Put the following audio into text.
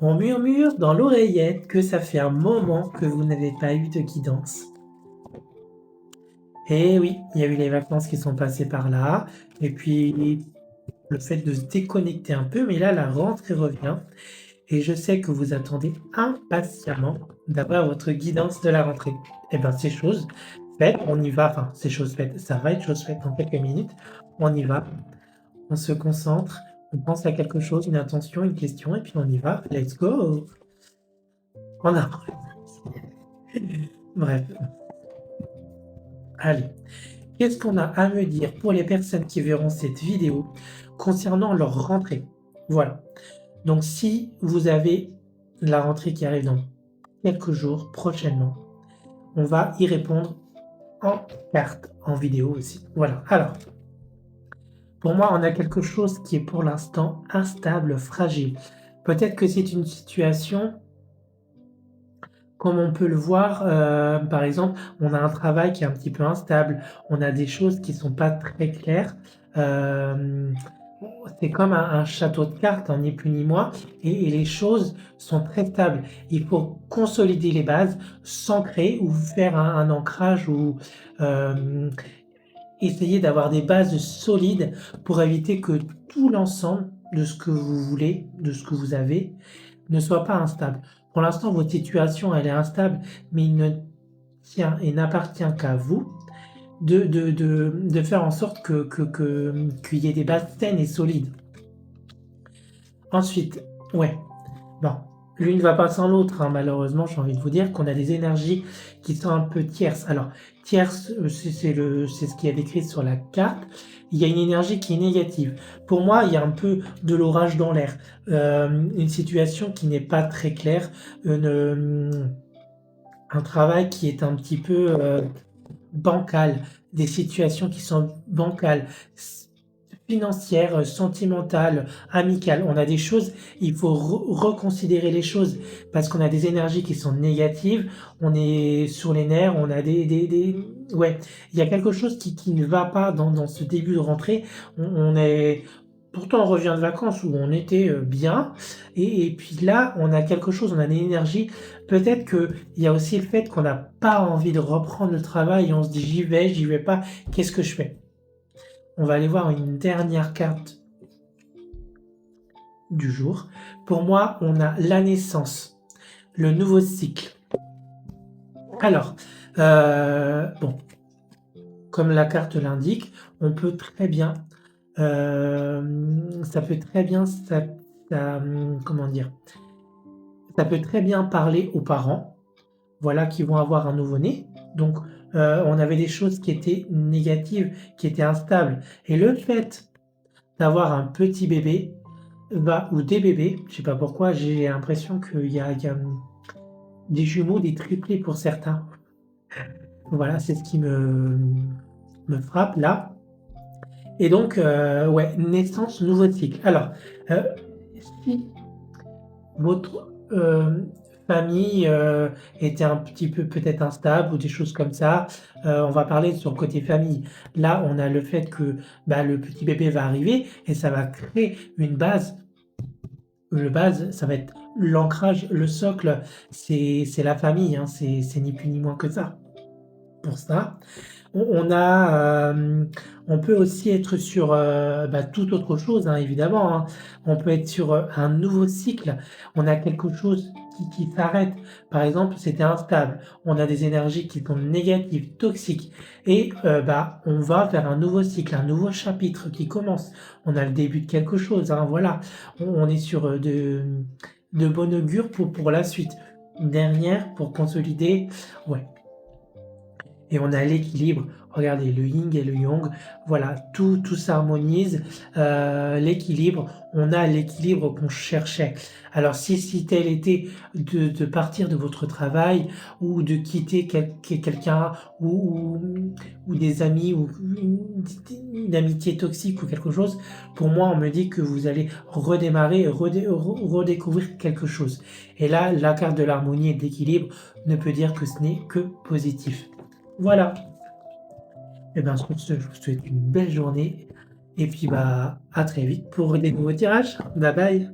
On murmure dans l'oreillette que ça fait un moment que vous n'avez pas eu de guidance. Et oui, il y a eu les vacances qui sont passées par là, et puis le fait de se déconnecter un peu, mais là, la rentrée revient, et je sais que vous attendez impatiemment d'avoir votre guidance de la rentrée. Eh bien, c'est chose faite, on y va, enfin, c'est chose faite, ça va être chose faite dans quelques minutes, on y va, on se concentre, on pense à quelque chose, une intention, une question, et puis on y va, let's go! On a... Bref, allez. Qu'est-ce qu'on a à me dire pour les personnes qui verront cette vidéo concernant leur rentrée? Voilà. Donc si vous avez la rentrée qui arrive dans quelques jours prochainement, on va y répondre en carte, en vidéo aussi. Voilà. Alors, pour moi, on a quelque chose qui est pour l'instant instable, fragile. Peut-être que c'est une situation comme on peut le voir, par exemple, on a un travail qui est un petit peu instable, on a des choses qui sont pas très claires. Hem, c'est comme un château de cartes, hein, ni plus ni moins, et les choses sont très stables. Il faut consolider les bases, s'ancrer ou faire un ancrage ou, hem, essayer d'avoir des bases solides pour éviter que tout l'ensemble de ce que vous voulez, de ce que vous avez, ne soit pas instable. Pour l'instant, votre situation, elle est instable, mais il ne tient et n'appartient qu'à vous de faire en sorte qu'il y ait des bases saines et solides. Ensuite, ouais, bon, l'une ne va pas sans l'autre, hein, malheureusement, j'ai envie de vous dire qu'on a des énergies qui sont un peu tierces. Alors, tierce, c'est ce qui est décrit sur la carte. Il y a une énergie qui est négative. Pour moi, il y a un peu de l'orage dans l'air. Une situation qui n'est pas très claire, un travail qui est un petit peu bancal, des situations qui sont bancales, financières, sentimentales, amicales. On a des choses, il faut reconsidérer les choses parce qu'on a des énergies qui sont négatives, on est sur les nerfs, on a ouais, il y a quelque chose qui ne va pas dans ce début de rentrée. On est, pourtant on revient de vacances où on était bien, et puis là on a quelque chose, on a une énergie. Peut-être qu'il y a aussi le fait qu'on n'a pas envie de reprendre le travail et on se dit j'y vais pas, qu'est-ce que je fais? On va aller voir une dernière carte du jour. Pour moi, on a la naissance, le nouveau cycle. Alors, bon, comme la carte l'indique, on peut très bien, ça peut très bien, comment dire, ça peut très bien parler aux parents, voilà, qui vont avoir un nouveau-né. Donc, on avait des choses qui étaient négatives, qui étaient instables. Et le fait d'avoir un petit bébé, bah, ou des bébés, je sais pas pourquoi, j'ai l'impression qu'il y a des jumeaux, des triplés pour certains. Voilà, c'est ce qui me frappe là. Et donc, ouais, naissance, nouveau cycle. Alors, heu, si votre, famille, était un petit peu peut-être instable ou des choses comme ça, on va parler sur le côté famille. Là, on a le fait que, bah, le petit bébé va arriver et ça va créer une base. Le base, ça va être l'ancrage, le socle, c'est la famille, hein, c'est ni plus ni moins que ça. Pour ça, on a, on peut aussi être sur, bah, toute autre chose, hein, évidemment, hein. On peut être sur, un nouveau cycle. On a quelque chose qui s'arrête. Par exemple, c'était instable. On a des énergies qui sont négatives, toxiques et bah, on va vers un nouveau cycle, un nouveau chapitre qui commence. On a le début de quelque chose, hein, voilà. On est sur, de bon augure pour la suite. Une dernière pour consolider, ouais. Et on a l'équilibre. Regardez, le yin et le yang, voilà, tout s'harmonise. L'équilibre, on a l'équilibre qu'on cherchait. Alors si tel était de partir de votre travail ou de quitter quelqu'un ou des amis ou une amitié toxique ou quelque chose, pour moi, on me dit que vous allez redémarrer, redécouvrir quelque chose. Et là, la carte de l'harmonie et de l'équilibre ne peut dire que ce n'est que positif. Voilà. Et bien, sur ce, je vous souhaite une belle journée. Et puis, bah, à très vite pour des nouveaux tirages. Bye bye.